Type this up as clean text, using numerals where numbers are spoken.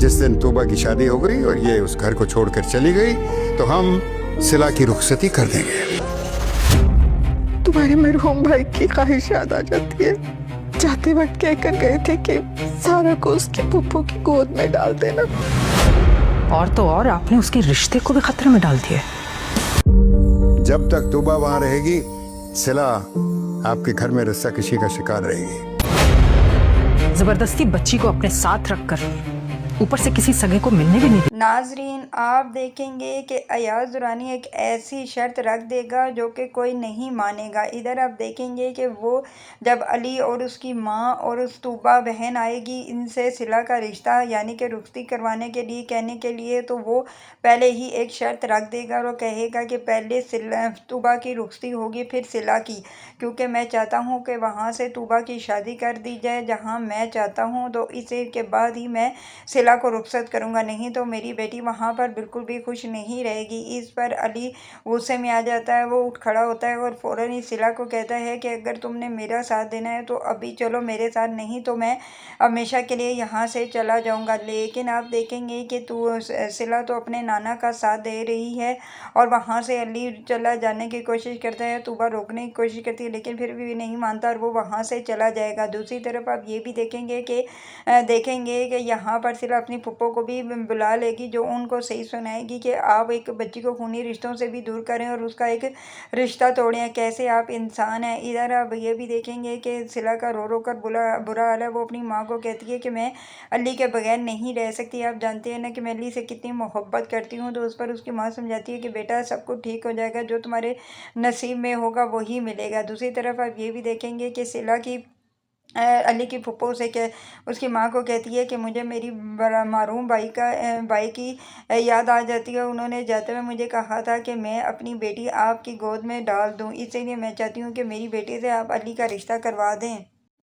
जिस दिन तोबा की शादी हो गई और ये उस घर को छोड़कर चली गई तो हम सिला की रुखसती कर देंगे। तुम्हारे मरहूम भाई की ख्वाहिश याद आ जाती है। जाते वक्त कहकर गए थे कि सारा को उसकी पुप्पो की गोद में डाल देना। और तो और आपने उसके रिश्ते को भी खतरे में डाल दिया। जब तक तोबा वहां रहेगी सिला आपके घर में रस्सा कशी का शिकार रहेगी। जबरदस्ती बच्ची को अपने साथ रखकर ऊपर से किसी सगे को मिलने भी नहीं दी। नाजरीन, आप देखेंगे कि अयाज दुरानी एक ऐसी शर्त रख देगा जो कि कोई नहीं मानेगा। इधर आप देखेंगे कि वो जब अली और उसकी माँ और उस तूबा बहन आएगी इनसे सिला का रिश्ता यानी कि रुखसती करवाने के लिए कहने के लिए, तो वो पहले ही एक शर्त रख देगा और वो कहेगा कि पहले तूबा की रुखसती होगी फिर सिला की, क्योंकि मैं चाहता हूँ कि वहाँ से तूबा की शादी कर दी जाए जहाँ मैं चाहता हूँ, तो इसी के बाद ही मैं सिला को रुखसत करूंगा, नहीं तो मेरी बेटी वहाँ पर बिल्कुल भी खुश नहीं रहेगी। इस पर अली गुस्से में आ जाता है, वो उठ खड़ा होता है और फौरन ही सिला को कहता है कि अगर तुमने मेरा साथ देना है तो अभी चलो मेरे साथ, नहीं तो मैं हमेशा के लिए यहाँ से चला जाऊँगा। लेकिन आप देखेंगे कि सिला तो अपने नाना का साथ दे रही है और वहाँ से अली चला जाने की कोशिश करता है, तूबा रोकने की कोशिश करती है लेकिन फिर भी नहीं मानता और वो वहाँ से चला जाएगा। दूसरी तरफ आप ये भी देखेंगे कि यहाँ पर सिला अपनी फुप्पो को भी बुला लेगी जो उनको सही सुनाएगी कि आप एक बच्ची को खूनी रिश्तों से भी दूर करें और उसका एक रिश्ता तोड़ें, कैसे आप इंसान हैं। इधर आप ये भी देखेंगे कि सिला का रो रो कर बुरा हाल है। वो अपनी माँ को कहती है कि मैं अली के बगैर नहीं रह सकती, आप जानते हैं ना कि मैं अली से कितनी मोहब्बत करती हूँ। तो उस पर उसकी माँ समझाती है कि बेटा सब कुछ ठीक हो जाएगा, जो तुम्हारे नसीब में होगा वही मिलेगा। दूसरी तरफ आप ये भी देखेंगे कि सिला की अली की फुप्पो से उसकी माँ को कहती है कि मुझे मेरी मरहूम भाई की याद आ जाती है। उन्होंने जाते हुए मुझे कहा था कि मैं अपनी बेटी आपकी गोद में डाल दूँ, इसीलिए मैं चाहती हूँ कि मेरी बेटी से आप अली का रिश्ता करवा दें।